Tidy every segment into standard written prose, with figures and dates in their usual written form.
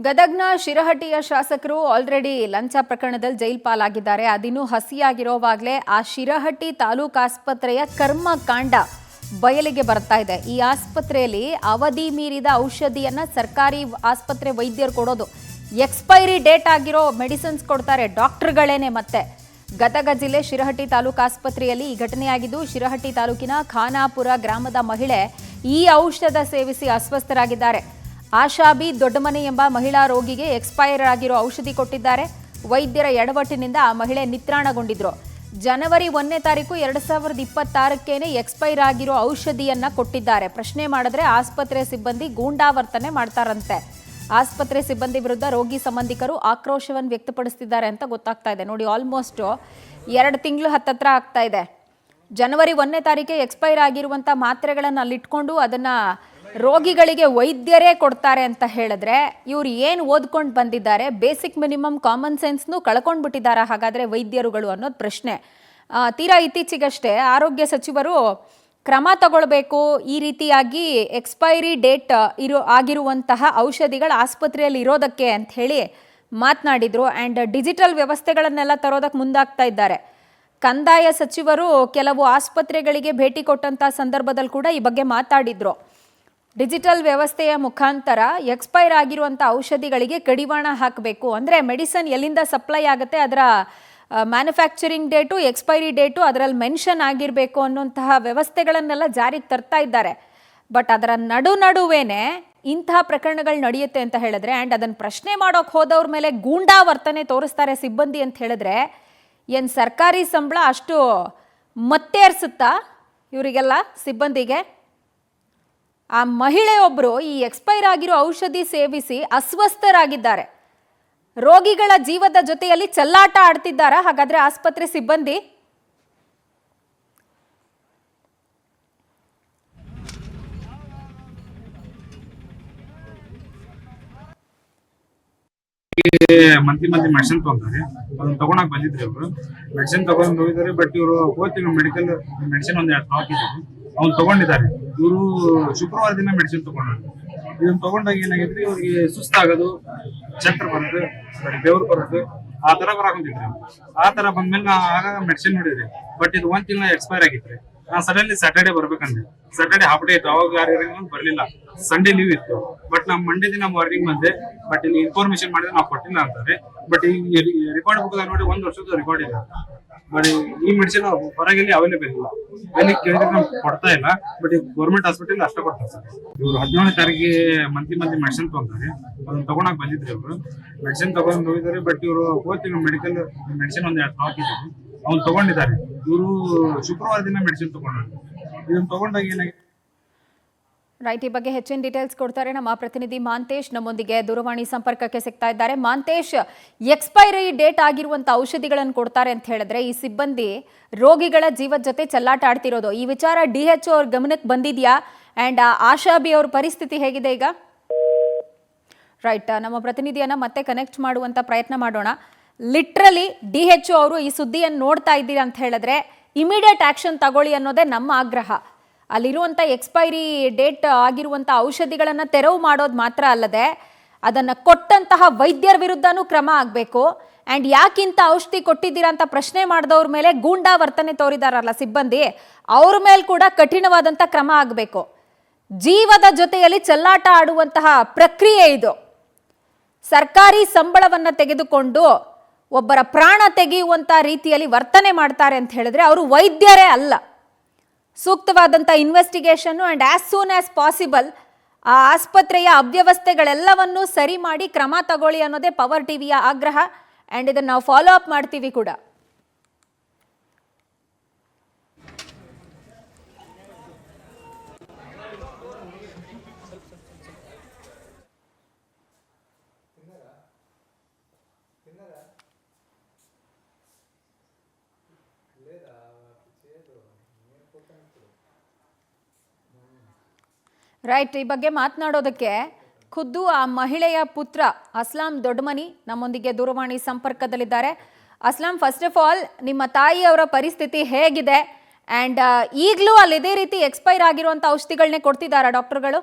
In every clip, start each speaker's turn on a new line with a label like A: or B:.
A: ಗದಗ್ನ ಶಿರಹಟ್ಟಿಯ ಶಾಸಕರು ಆಲ್ರೆಡಿ ಲಂಚ ಪ್ರಕರಣದಲ್ಲಿ ಜೈಲ್ ಪಾಲಾಗಿದ್ದಾರೆ. ಅದಿನ್ನೂ ಹಸಿಯಾಗಿರೋವಾಗಲೇ ಆ ಶಿರಹಟ್ಟಿ ತಾಲೂಕು ಆಸ್ಪತ್ರೆಯ ಕರ್ಮಕಾಂಡ ಬಯಲಿಗೆ ಬರ್ತಾ ಇದೆ. ಈ ಆಸ್ಪತ್ರೆಯಲ್ಲಿ ಅವಧಿ ಮೀರಿದ ಔಷಧಿಯನ್ನ ಸರ್ಕಾರಿ ಆಸ್ಪತ್ರೆ ವೈದ್ಯರು ಕೊಡೋದು, ಎಕ್ಸ್ಪೈರಿ ಡೇಟ್ ಆಗಿರೋ ಮೆಡಿಸಿನ್ಸ್ ಕೊಡ್ತಾರೆ ಡಾಕ್ಟರ್ಗಳೇನೆ. ಮತ್ತೆ ಗದಗ ಜಿಲ್ಲೆ ಶಿರಹಟ್ಟಿ ತಾಲೂಕು ಆಸ್ಪತ್ರೆಯಲ್ಲಿ ಈ ಘಟನೆಯಾಗಿದ್ದು, ಶಿರಹಟ್ಟಿ ತಾಲೂಕಿನ ಖಾನಾಪುರ ಗ್ರಾಮದ ಮಹಿಳೆ ಈ ಔಷಧ ಸೇವಿಸಿ ಅಸ್ವಸ್ಥರಾಗಿದ್ದಾರೆ. ಆಶಾಬಿ ದೊಡ್ಡಮನೆ ಎಂಬ ಮಹಿಳಾ ರೋಗಿಗೆ ಎಕ್ಸ್ಪೈರ್ ಆಗಿರೋ ಔಷಧಿ ಕೊಟ್ಟಿದ್ದಾರೆ. ವೈದ್ಯರ ಎಡವಟ್ಟಿನಿಂದ ಆ ಮಹಿಳೆ ನಿತ್ರಾಣಗೊಂಡಿದ್ರು. ಜನವರಿ 1ನೇ ತಾರೀಕು 2026 ಎಕ್ಸ್ಪೈರ್ ಆಗಿರೋ ಔಷಧಿಯನ್ನ ಕೊಟ್ಟಿದ್ದಾರೆ. ಪ್ರಶ್ನೆ ಮಾಡಿದ್ರೆ ಆಸ್ಪತ್ರೆ ಸಿಬ್ಬಂದಿ ಗೂಂಡಾವರ್ತನೆ ಮಾಡ್ತಾರಂತೆ. ಆಸ್ಪತ್ರೆ ಸಿಬ್ಬಂದಿ ವಿರುದ್ಧ ರೋಗಿ ಸಂಬಂಧಿಕರು ಆಕ್ರೋಶವನ್ನು ವ್ಯಕ್ತಪಡಿಸ್ತಿದ್ದಾರೆ ಅಂತ ಗೊತ್ತಾಗ್ತಾ ಇದೆ. ನೋಡಿ, ಆಲ್ಮೋಸ್ಟ್ 2 ತಿಂಗಳು ಹತ್ತತ್ರ ಆಗ್ತಾ ಇದೆ. ಜನವರಿ 1ನೇ ತಾರೀಕೆ ಎಕ್ಸ್ಪೈರ್ ಆಗಿರುವಂಥ ಮಾತ್ರೆಗಳನ್ನು ಅಲ್ಲಿಟ್ಕೊಂಡು ಅದನ್ನು ರೋಗಿಗಳಿಗೆ ವೈದ್ಯರೇ ಕೊಡ್ತಾರೆ ಅಂತ ಹೇಳಿದ್ರೆ ಇವ್ರು ಏನು ಓದ್ಕೊಂಡು ಬಂದಿದ್ದಾರೆ? ಬೇಸಿಕ್ ಮಿನಿಮಮ್ ಕಾಮನ್ ಸೆನ್ಸ್ನು ಕಳ್ಕೊಂಡು ಬಿಟ್ಟಿದ್ದಾರೆ ಹಾಗಾದರೆ ವೈದ್ಯರುಗಳು ಅನ್ನೋದು ಪ್ರಶ್ನೆ. ತೀರಾ ಇತ್ತೀಚೆಗಷ್ಟೇ ಆರೋಗ್ಯ ಸಚಿವರು ಕ್ರಮ ತಗೊಳ್ಬೇಕು, ಈ ರೀತಿಯಾಗಿ ಎಕ್ಸ್ಪೈರಿ ಡೇಟ್ ಆಗಿರುವಂತಹ ಔಷಧಿಗಳು ಆಸ್ಪತ್ರೆಯಲ್ಲಿ ಇರೋದಕ್ಕೆ ಅಂತ ಹೇಳಿ ಮಾತನಾಡಿದ್ರು. ಆ್ಯಂಡ್ ಡಿಜಿಟಲ್ ವ್ಯವಸ್ಥೆಗಳನ್ನೆಲ್ಲ ತರೋದಕ್ಕೆ ಮುಂದಾಗ್ತಾ ಇದ್ದಾರೆ. ಕಂದಾಯ ಸಚಿವರು ಕೆಲವು ಆಸ್ಪತ್ರೆಗಳಿಗೆ ಭೇಟಿ ಕೊಟ್ಟಂಥ ಸಂದರ್ಭದಲ್ಲಿ ಕೂಡ ಈ ಬಗ್ಗೆ ಮಾತಾಡಿದ್ರು. ಡಿಜಿಟಲ್ ವ್ಯವಸ್ಥೆಯ ಮುಖಾಂತರ ಎಕ್ಸ್ಪೈರ್ ಆಗಿರುವಂಥ ಔಷಧಿಗಳಿಗೆ ಕಡಿವಾಣ ಹಾಕಬೇಕು. ಅಂದರೆ ಮೆಡಿಸನ್ ಎಲ್ಲಿಂದ ಸಪ್ಲೈ ಆಗುತ್ತೆ ಅದರ ಮ್ಯಾನುಫ್ಯಾಕ್ಚರಿಂಗ್ ಡೇಟು, ಎಕ್ಸ್ಪೈರಿ ಡೇಟು ಅದರಲ್ಲಿ ಮೆನ್ಷನ್ ಆಗಿರಬೇಕು ಅನ್ನುವಂತಹ ವ್ಯವಸ್ಥೆಗಳನ್ನೆಲ್ಲ ಜಾರಿಗೆ ತರ್ತಾ ಇದ್ದಾರೆ. ಬಟ್ ಅದರ ನಡುವೆನೇ ಇಂತಹ ಪ್ರಕರಣಗಳು ನಡೆಯುತ್ತೆ ಅಂತ ಹೇಳಿದ್ರೆ, ಆ್ಯಂಡ್ ಅದನ್ನು ಪ್ರಶ್ನೆ ಮಾಡೋಕೆ ಹೋದವ್ರ ಮೇಲೆ ಗೂಂಡಾ ವರ್ತನೆ ತೋರಿಸ್ತಾರೆ ಸಿಬ್ಬಂದಿ ಅಂತ ಹೇಳಿದ್ರೆ, ಏನು ಸರ್ಕಾರಿ ಸಂಬಳ ಅಷ್ಟು ಮತ್ತೇರಿಸುತ್ತಾ ಇವರಿಗೆಲ್ಲ ಸಿಬ್ಬಂದಿಗೆ? ಆ ಮಹಿಳೆಯೊಬ್ಬರು ಈ ಎಕ್ಸ್ಪೈರ್ ಆಗಿರೋ ಔಷಧಿ ಸೇವಿಸಿ ಅಸ್ವಸ್ಥರಾಗಿದ್ದಾರೆ. ರೋಗಿಗಳ ಜೀವದ ಜೊತೆಯಲ್ಲಿ ಚೆಲ್ಲಾಟ ಆಡ್ತಿದ್ದಾರಾ ಹಾಗಾದ್ರೆ ಆಸ್ಪತ್ರೆ ಸಿಬ್ಬಂದಿ?
B: ಮಂತ್ಲಿ ಮೆಡಿಸಿನ್ ತಗೊಂತಾರೆ. ಅದನ್ನ ತಗೊಳಕ್ ಬಂದಿದ್ರಿ ಅವರು. ಮೆಡಿಸಿನ್ ತಗೊಂಡ್ ಹೋಗಿದ್ದಾರೆ. ಬಟ್ ಇವರು ಹೋಗ್ತೀವಿ ಮೆಡಿಕಲ್ ಮೆಡಿಸಿನ್ ಒಂದ್ 2 ಹಾಕಿದ್ರು, ಅವ್ನು ತಗೊಂಡಿದ್ದಾರೆ. ಇವರು ಶುಕ್ರವಾರ ದಿನ ಮೆಡಿಸಿನ್ ತಗೊಂಡ್ರು. ಇದನ್ನ ತಗೊಂಡಾಗ ಏನಾಗಿದ್ರಿ, ಇವ್ರಿಗೆ ಸುಸ್ತಾಗೋದು, ಚಕ್ರ ಬರೋದು, ಬೆವರು ಬರೋದು, ಆ ತರ ಬರಾಕಂತಿದ್ರಿ. ಆ ತರ ಬಂದ್ಮೇಲೆ ನಾ ಆಗಾಗ ಮೆಡಿಸಿನ್ ನೋಡಿದ್ರಿ. ಬಟ್ ಇದು 1 ತಿಂಗಳ ಎಕ್ಸ್ಪೈರ್ ಆಗಿತ್ರಿ. ನಾ ಸಡನ್ಲಿ ಸ್ಯಾಟರ್ಡೆ ಬರ್ಬೇಕಂದ್ರೆ, ಸ್ಯಾಟರ್ಡೆ ಹಾಫ್ ಡೇ ಇತ್ತು, ಅವಾಗ ಯಾರು ಬರ್ಲಿಲ್ಲ, ಸಂಡೇ ಲೀವ್ ಇತ್ತು. ಬಟ್ ನಮ್ ಮಂಡೇ ದಿನ ಮಾರ್ನಿಂಗ್ ಬಂದೆ. ಬಟ್ ಇಲ್ಲಿ ಇನ್ಫಾರ್ಮೇಶನ್ ಮಾಡಿದ್ರೆ ನಾವು ಕೊಟ್ಟಿಲ್ಲ ಅಂತಾರೆ. ಬಟ್ ಈ ರೆಕಾರ್ಡ್ ಬುಕ್ ನೋಡಿ 1 ವರ್ಷದ ರೆಕಾರ್ಡ್ ಇದೆ. ಬಟ್ ಈ ಮೆಡಿಸಿನ್ ಹೊರಗೆಲ್ಲಿ ಅವೈಲೇಬಲ್ ಇಲ್ಲ. ಅಲ್ಲಿ ಕೇಳಿದ್ರೆ ನಮ್ಗೆ ಕೊಡ್ತಾ ಇಲ್ಲ. ಬಟ್ ಈ ಗೌರ್ಮೆಂಟ್ ಹಾಸ್ಪಿಟಲ್ ಅಷ್ಟೇ ಕೊಡ್ತಾರೆ ಸರ್. ಇವ್ರು 17ನೇ ತಾರೀಕಿಗೆ ಮಂತ್ಲಿ ಮೆಡಿಸಿನ್ ತಗೊಂತಾರೆ. ಅದನ್ನ ತಗೊಳಕ್ ಬಂದಿದ್ರಿ ಅವರು. ಮೆಡಿಸಿನ್ ತಗೊಂಡ್ ಹೋಗಿದ್ದಾರೆ. ಬಟ್ ಇವರು ಹೋಗ್ತೀವಿ ಮೆಡಿಕಲ್ ಮೆಡಿಸಿನ್ ಒಂದ್ 2 ಹಾಕಿದ್ರು, ಅವ್ನು ತಗೊಂಡಿದ್ದಾರೆ. ಇವರು ಶುಕ್ರವಾರ ದಿನ ಮೆಡಿಸಿನ್ ತಗೊಂಡ್ರು. ಇದನ್ನ ತಗೊಂಡಾಗ ಏನಾಗಿದೆ
A: ರೈಟ್, ಈ ಬಗ್ಗೆ ಹೆಚ್ಚಿನ ಡೀಟೇಲ್ಸ್ ಕೊಡ್ತಾರೆ ನಮ್ಮ ಪ್ರತಿನಿಧಿ ಮಾಂತೇಶ್. ನಮ್ಮೊಂದಿಗೆ ದೂರವಾಣಿ ಸಂಪರ್ಕಕ್ಕೆ ಸಿಗ್ತಾ ಇದ್ದಾರೆ. ಮಾಂತೇಶ್, ಎಕ್ಸ್ಪೈರಿ ಡೇಟ್ ಆಗಿರುವಂಥ ಔಷಧಿಗಳನ್ನು ಕೊಡ್ತಾರೆ ಅಂತ ಹೇಳಿದ್ರೆ ಈ ಸಿಬ್ಬಂದಿ ರೋಗಿಗಳ ಜೀವದ ಜೊತೆ ಚೆಲ್ಲಾಟ ಆಡ್ತಿರೋದು, ಈ ವಿಚಾರ DHO ಅವ್ರ ಗಮನಕ್ಕೆ ಬಂದಿದೆಯಾ? ಆ್ಯಂಡ್ ಆಶಾಬಿ ಅವ್ರ ಪರಿಸ್ಥಿತಿ ಹೇಗಿದೆ ಈಗ? ರೈಟ್, ನಮ್ಮ ಪ್ರತಿನಿಧಿಯನ್ನು ಮತ್ತೆ ಕನೆಕ್ಟ್ ಮಾಡುವಂಥ ಪ್ರಯತ್ನ ಮಾಡೋಣ. ಲಿಟ್ರಲಿ DHO ಅವರು ಈ ಸುದ್ದಿಯನ್ನು ನೋಡ್ತಾ ಇದ್ದೀರಾ ಅಂತ ಹೇಳಿದ್ರೆ ಇಮಿಡಿಯೇಟ್ ಆ್ಯಕ್ಷನ್ ತಗೊಳ್ಳಿ ಅನ್ನೋದೇ ನಮ್ಮ ಆಗ್ರಹ. ಅಲ್ಲಿರುವಂಥ ಎಕ್ಸ್ಪೈರಿ ಡೇಟ್ ಆಗಿರುವಂಥ ಔಷಧಿಗಳನ್ನು ತೆರವು ಮಾಡೋದು ಮಾತ್ರ ಅಲ್ಲದೆ ಅದನ್ನು ಕೊಟ್ಟಂತಹ ವೈದ್ಯರ ವಿರುದ್ಧನೂ ಕ್ರಮ ಆಗಬೇಕು. ಆ್ಯಂಡ್ ಯಾಕಿಂತ ಔಷಧಿ ಕೊಟ್ಟಿದ್ದೀರಾ ಅಂತ ಪ್ರಶ್ನೆ ಮಾಡಿದವ್ರ ಮೇಲೆ ಗೂಂಡಾ ವರ್ತನೆ ತೋರಿದಾರಲ್ಲ ಸಿಬ್ಬಂದಿ, ಅವ್ರ ಮೇಲೆ ಕೂಡ ಕಠಿಣವಾದಂಥ ಕ್ರಮ ಆಗಬೇಕು. ಜೀವದ ಜೊತೆಯಲ್ಲಿ ಚೆಲ್ಲಾಟ ಆಡುವಂತಹ ಪ್ರಕ್ರಿಯೆ ಇದು. ಸರ್ಕಾರಿ ಸಂಬಳವನ್ನು ತೆಗೆದುಕೊಂಡು ಒಬ್ಬರ ಪ್ರಾಣ ತೆಗೆಯುವಂಥ ರೀತಿಯಲ್ಲಿ ವರ್ತನೆ ಮಾಡ್ತಾರೆ ಅಂತ ಹೇಳಿದ್ರೆ ಅವರು ವೈದ್ಯರೇ ಅಲ್ಲ. ಸೂಕ್ತವಾದಂಥ ಇನ್ವೆಸ್ಟಿಗೇಷನ್ನು and as soon as possible ಆ ಆಸ್ಪತ್ರೆಯ ಅವ್ಯವಸ್ಥೆಗಳೆಲ್ಲವನ್ನೂ ಸರಿ ಮಾಡಿ ಕ್ರಮ ತಗೊಳ್ಳಿ ಅನ್ನೋದೇ ಪವರ್ ಟಿವಿಯ ಆಗ್ರಹ. ಆ್ಯಂಡ್ ಇದನ್ನು ನಾವು ಫಾಲೋ ಅಪ್ ಮಾಡ್ತೀವಿ ಕೂಡ. ರೈಟ್, ಈ ಬಗ್ಗೆ ಮಾತನಾಡೋದಕ್ಕೆ ಖುದ್ದು ಆ ಮಹಿಳೆಯ ಪುತ್ರ ಅಸ್ಲಾಂ ದೊಡ್ಡಮನಿ ನಮ್ಮೊಂದಿಗೆ ದೂರವಾಣಿ ಸಂಪರ್ಕದಲ್ಲಿದ್ದಾರೆ. ಅಸ್ಲಾಂ, ಫಸ್ಟ್ ಆಫ್ ಆಲ್ ನಿಮ್ಮ ತಾಯಿಯವರ ಪರಿಸ್ಥಿತಿ ಹೇಗಿದೆ? ಆ್ಯಂಡ್ ಈಗಲೂ ಅಲ್ಲಿ ಇದೇ ರೀತಿ ಎಕ್ಸ್ಪೈರ್ ಆಗಿರುವಂಥ ಔಷಧಿಗಳನ್ನೇ ಕೊಡ್ತಿದ್ದಾರಾ ಡಾಕ್ಟರ್ಗಳು?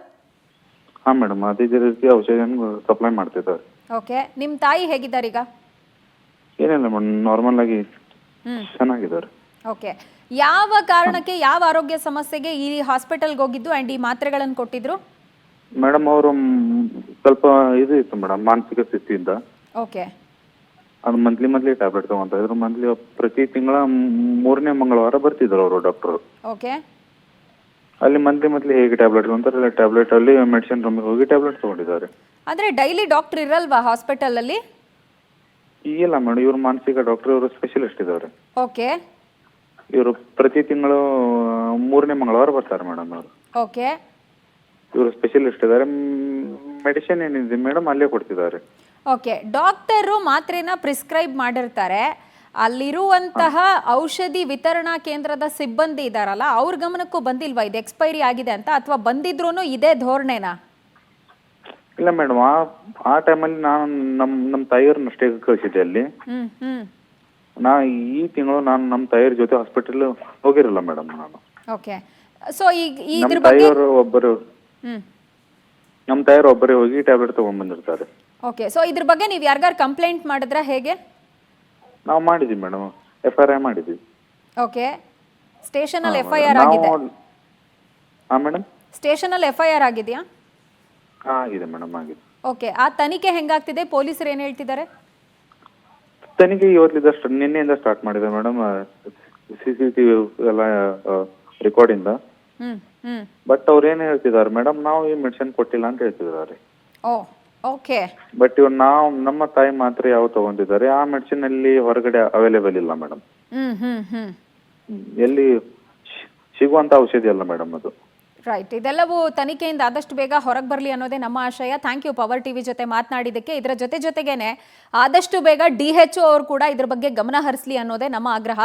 C: ಹಾಂ ಮೇಡಮ್, ಅದೇ ರೀತಿ ಔಷಧಿಯನ್ನು ಸಪ್ಲೈ ಮಾಡ್ತಿದ್ದಾರೆ.
A: ಓಕೆ, ನಿಮ್ಮ ತಾಯಿ ಹೇಗಿದ್ದಾರೆ ಈಗ?
C: ಏನಿಲ್ಲ ಮೇಡಮ್, ನಾರ್ಮಲ್ ಆಗಿ
A: ಹ್ಮ್
C: ಚೆನ್ನಾಗಿದ್ದಾರೆ.
A: ಓಕೆ, ಯಾವ ಕಾರಣಕ್ಕೆ, ಯಾವ ಆರೋಗ್ಯ ಸಮಸ್ಯೆಗೆ ಈ ಹಾಸ್ಪಿಟಲ್ಗೆ ಹೋಗಿದ್ದು ಆ್ಯಂಡ್ ಈ ಮಾತ್ರೆಗಳನ್ನು ಕೊಟ್ಟಿದ್ರು?
C: ಮೇಡಮ್ ಅವರು ಸ್ವಲ್ಪ ಇದು ಇತ್ತು ಮೇಡಮ್, ಮಾನಸಿಕ ಸ್ಥಿತಿಯಿಂದ.
A: ಓಕೆ
C: ಅದು ಮಂತ್ಲಿ ಟ್ಯಾಬ್ಲೆಟ್ ತಗೊಂತ ಇದ್ರು. ಪ್ರತಿ ತಿಂಗಳ 3ನೇ ಮಂಗಳವಾರ ಬರ್ತಿದ್ರು ಅವರು ಡಾಕ್ಟರ್.
A: ಓಕೆ
C: ಅಲ್ಲಿ ಮಂತ್ಲಿ ಹೇಗೆ ಟ್ಯಾಬ್ಲೆಟ್ ಅಂತಾರೆ, ಟ್ಯಾಬ್ಲೆಟ್ ಅಲ್ಲಿ ಮೆಡಿಸಿನ್ ರೂಮಿಗೆ ಹೋಗಿ ಟ್ಯಾಬ್ಲೆಟ್ ತಗೊಂಡಿದ್ದಾರೆ.
A: ಆದರೆ ಡೈಲಿ ಡಾಕ್ಟರ್ ಇರಲ್ವಾ ಹಾಸ್ಪಿಟಲಲ್ಲಿ?
C: ಇಲ್ಲ ಮೇಡಮ್, ಇವರು ಮಾನಸಿಕ ಡಾಕ್ಟರ್, ಇವರು ಸ್ಪೆಷಲಿಸ್ಟ್ ಇದ್ದಾರೆ.
A: ಓಕೆ
C: ಇವರು ಪ್ರತಿ ತಿಂಗಳು 3ನೇ ಮಂಗಳವಾರ ಬರ್ತಾರೆ ಮೇಡಮ್ ಅವರು.
A: ಓಕೆ
C: ಇವರು ಸ್ಪೆಷಲಿಸ್ಟ್ ಇದ್ದಾರೆ. ಮೆಡಿಸಿನ್ ಏನಿದೆ ಮೇಡಮ್ ಅಲ್ಲೇ ಕೊಡ್ತಿದ್ದಾರೆ.
A: ಓಕೆ, ಡಾಕ್ಟರು ಮಾತ್ರೆನ ಪ್ರಿಸ್ಕ್ರೈಬ್ ಮಾಡಿರ್ತಾರೆ, ಅಲ್ಲಿರುವಂತಹ ಔಷಧಿ ವಿತರಣಾ ಕೇಂದ್ರದ ಸಿಬ್ಬಂದಿ ಇದಾರಲ್ಲ ಅವ್ರ ಗಮನಕ್ಕೂ ಬಂದಿಲ್ವಾ ಇದು ಎಕ್ಸ್ಪೈರಿ ಆಗಿದೆ ಅಂತ, ಅಥವಾ ಬಂದಿದ್ರೂ ಇದೇ ಧೋರಣೆನಾ?
C: ಇಲ್ಲ ಮೇಡಮ್, ಆ ಟೈಮಲ್ಲಿ ನಾನು ನಮ್ಮ ತಾಯಿಯವ್ರನ್ನ ಅಷ್ಟೇ ಕಳಿಸಿದ್ದೆ ಅಲ್ಲಿ. ನಾ ಈ ತಿಂಗಳು ನಾನು ನಮ್ಮ ತಾಯಿಯವ್ರ ಜೊತೆ ಹಾಸ್ಪಿಟಲ್ ಹೋಗಿರಲ್ಲ ಮೇಡಮ್ ನಾನು.
A: ಓಕೆ, ಸೊ ಈಗ ಇದ್ರ
C: ನಮ್ಮ
A: ಬಗ್ಗೆ
C: ತಾಯಿಯವರು ಒಬ್ಬರೇ ಹೋಗಿ ಟ್ಯಾಬ್ಲೆಟ್ ತಗೊಂಡ್ ಬಂದಿರ್ತಾರೆ.
A: ಓಕೆ, ಸೊ ಇದ್ರ ಬಗ್ಗೆ ನೀವು ಯಾರಿಗಾರು ಕಂಪ್ಲೇಂಟ್ ಮಾಡಿದ್ರಾ ಹೇಗೆ?
C: ನಾವು ಮಾಡಿದ್ವಿ ಮೇಡಮ್, FIR ಮಾಡಿದ್ವಿ.
A: ಓಕೆ, ಸ್ಟೇಷನಲ್ಲಿ FIR ಆಗಿದೆ?
C: ಹಾಂ ಮೇಡಮ್,
A: ಸ್ಟೇಷನಲ್ಲಿ FIR ಆಗಿದೆಯಾ?
C: ಆಗಿದೆ ಮೇಡಮ್, ಆಗಿದೆ.
A: ಓಕೆ, ಆ ತನಿಖೆ ಹೆಂಗಾಗ್ತಿದೆ? ಪೊಲೀಸರು ಏನು ಹೇಳ್ತಿದ್ದಾರೆ?
C: ತನಿಖೆ ನಿನ್ನೆಯಿಂದ ಸ್ಟಾರ್ಟ್ ಮಾಡಿದೆ ಮೇಡಮ್, CCTV ಎಲ್ಲ ರೆಕಾರ್ಡಿಂದ. ಬಟ್ ಅವ್ರು ಏನು ಹೇಳ್ತಿದ್ದಾರೆ ಮೇಡಮ್, ನಾವು ಈ ಮೆಡಿಸಿನ್ ಕೊಟ್ಟಿಲ್ಲ ಅಂತ ಹೇಳ್ತಿದ್ದಾರೆ.
A: ಓ ಓಕೆ,
C: ಬಟ್ ಇವ್ರು ನಮ್ಮ ತಾಯಿ ಮಾತ್ರ ಯಾವ ತಗೊಂಡಿದ್ದಾರೆ, ಆ ಮೆಡಿಸಿನ್ ಅಲ್ಲಿ ಹೊರಗಡೆ ಅವೈಲೇಬಲ್ ಇಲ್ಲ ಮೇಡಮ್. ಎಲ್ಲಿ ಸಿಗುವಂತ ಔಷಧಿ ಅಲ್ಲ ಮೇಡಮ್ ಅದು.
A: ರೈಟ್, ಇದೆಲ್ಲವೂ ತನಿಖೆಯಿಂದ ಆದಷ್ಟು ಬೇಗ ಹೊರಗೆ ಬರಲಿ ಅನ್ನೋದೇ ನಮ್ಮ ಆಶಯ. ಥ್ಯಾಂಕ್ ಯು ಪವರ್ ಟಿವಿ ಜೊತೆ ಮಾತನಾಡಿದ್ದಕ್ಕೆ. ಇದರ ಜೊತೆಗೇನೆ ಆದಷ್ಟು ಬೇಗ DHO ಅವರು ಕೂಡ ಇದ್ರ ಬಗ್ಗೆ ಗಮನ ಹರಿಸಲಿ ಅನ್ನೋದೇ ನಮ್ಮ ಆಗ್ರಹ.